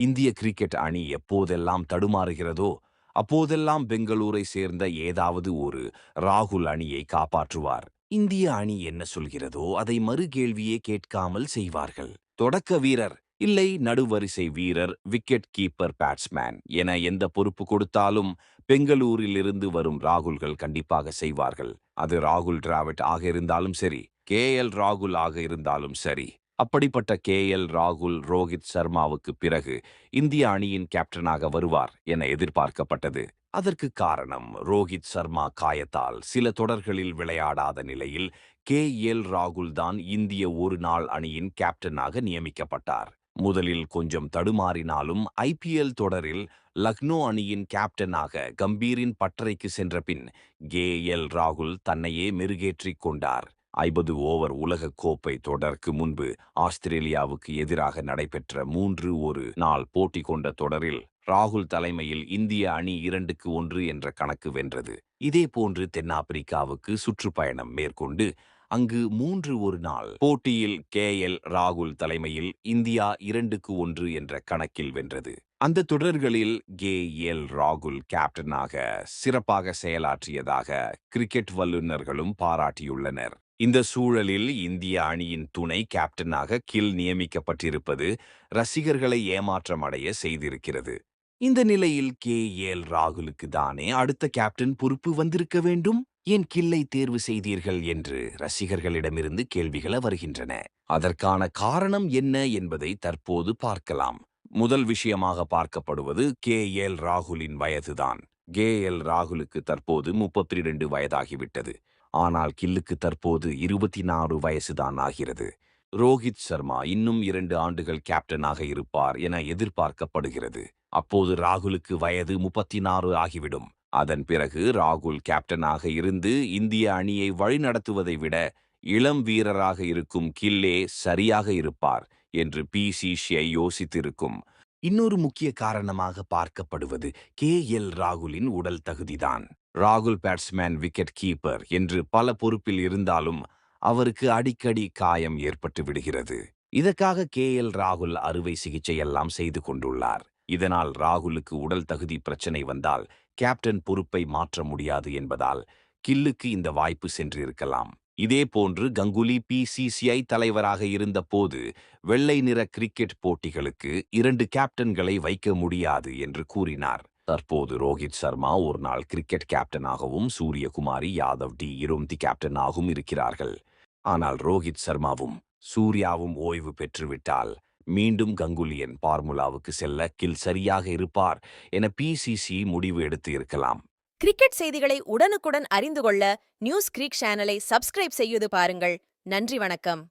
இந்திய கிரிக்கெட் அணி எப்போதெல்லாம் தடுமாறுகிறதோ அப்போதெல்லாம் பெங்களூரை சேர்ந்த ஏதாவது ஒரு ராகுல் அணியை காப்பாற்றுவார். இந்திய அணி என்ன சொல்கிறதோ அதை மறு கேள்வியே கேட்காமல் செய்வார்கள். தொடக்க வீரர் இல்லை நடுவரிசை வீரர், விக்கெட் கீப்பர், பேட்ஸ்மேன் என எந்த பொறுப்பு கொடுத்தாலும் பெங்களூரிலிருந்து வரும் ராகுல்கள் கண்டிப்பாக செய்வார்கள். அது ராகுல் டிராவிட் ஆக இருந்தாலும் சரி, KL ராகுல் ஆக இருந்தாலும் சரி. அப்படிப்பட்ட KL ராகுல் ரோஹித் சர்மாவுக்கு பிறகு இந்திய அணியின் கேப்டனாக வருவார் என எதிர்பார்க்கப்பட்டது. அதற்கு காரணம் ரோஹித் சர்மா காயத்தால் சில தொடர்களில் விளையாடாத நிலையில் KL ராகுல் தான் இந்திய ஒருநாள் அணியின் கேப்டனாக நியமிக்கப்பட்டார். முதலில் கொஞ்சம் தடுமாறினாலும் IPL தொடரில் லக்னோ அணியின் கேப்டனாக கம்பீரின் பட்டறைக்கு சென்ற பின் KL ராகுல் தன்னையே மெருகேற்றிக் கொண்டார். 50 ஓவர் உலகக் கோப்பை தொடருக்கு முன்பு ஆஸ்திரேலியாவுக்கு எதிராக நடைபெற்ற 3-1 போட்டி கொண்ட தொடரில் ராகுல் தலைமையில் இந்திய அணி 2-1 என்ற கணக்கு வென்றது. இதேபோன்று தென்னாப்பிரிக்காவுக்கு சுற்றுப்பயணம் மேற்கொண்டு அங்கு 3-1 போட்டியில் KL ராகுல் தலைமையில் இந்தியா 2-1 என்ற கணக்கில் வென்றது. அந்த தொடர்களில் KL ராகுல் கேப்டனாக சிறப்பாக செயலாற்றியதாக கிரிக்கெட் வல்லுநர்களும் பாராட்டியுள்ளனர். இந்த சூழலில் இந்திய அணியின் துணை கேப்டனாக கில் நியமிக்கப்பட்டிருப்பது ரசிகர்களை ஏமாற்றமடைய செய்திருக்கிறது. இந்த நிலையில் KL ராகுலுக்கு தானே அடுத்த கேப்டன் பொறுப்பு வந்திருக்க வேண்டும், ஏன் கில்லை தேர்வு செய்தீர்கள் என்று ரசிகர்களிடமிருந்து கேள்விகள் வருகின்றன. அதற்கான காரணம் என்ன என்பதை தற்போது பார்க்கலாம். முதல் விஷயமாக பார்க்கப்படுவது KL ராகுலின் வயதுதான். KL ராகுலுக்கு தற்போது 32 வயதாகிவிட்டது. ஆனால் கில்லுக்கு தற்போது 24 வயசுதான் ஆகிறது. ரோஹித் சர்மா இன்னும் 2 ஆண்டுகள் கேப்டனாக இருப்பார் என எதிர்பார்க்கப்படுகிறது. அப்போது ராகுலுக்கு வயது 34 ஆகிவிடும். அதன் பிறகு ராகுல் கேப்டனாக இருந்து இந்திய அணியை வழிநடத்துவதை விட இளம் வீரராக இருக்கும் கில்லே சரியாக இருப்பார் என்று PCCI யோசித்திருக்கும். இன்னொரு முக்கிய காரணமாக பார்க்கப்படுவது KL ராகுலின் உடல் தகுதிதான். ராகுல் பேட்ஸ்மேன், விக்கெட் கீப்பர் என்று பல பொறுப்பில் இருந்தாலும் அவருக்கு அடிக்கடி காயம் ஏற்பட்டு விடுகிறது. இதற்காக KL ராகுல் அறுவை சிகிச்சை எல்லாம் செய்து கொண்டுள்ளார். இதனால் ராகுலுக்கு உடல் தகுதி பிரச்சனை வந்தால் கேப்டன் பொறுப்பை மாற்ற முடியாது என்பதால் கில்லுக்கு இந்த வாய்ப்பு சென்றிருக்கலாம். இதேபோன்று கங்குலி PCCI தலைவராக இருந்த போது வெள்ளை நிற கிரிக்கெட் போட்டிகளுக்கு 2 கேப்டன்களை வைக்க முடியாது என்று கூறினார். தற்போது ரோஹித் சர்மா ஒருநாள் கிரிக்கெட் கேப்டனாகவும் சூரியகுமாரி யாதவ் டி20 கேப்டனாகவும் இருக்கிறார்கள். ஆனால் ரோஹித் சர்மாவும் சூர்யாவும் ஓய்வு பெற்றுவிட்டால் மீண்டும் கங்குலியன் பார்முலாவுக்கு செல்ல கில் சரியாக இருப்பார் என PCCI முடிவு எடுத்து இருக்கலாம். கிரிக்கெட் செய்திகளை உடனுக்குடன் அறிந்து கொள்ள நியூஸ் கிரிக் சேனலை சப்ஸ்கிரைப் செய்து பாருங்கள். நன்றி, வணக்கம்.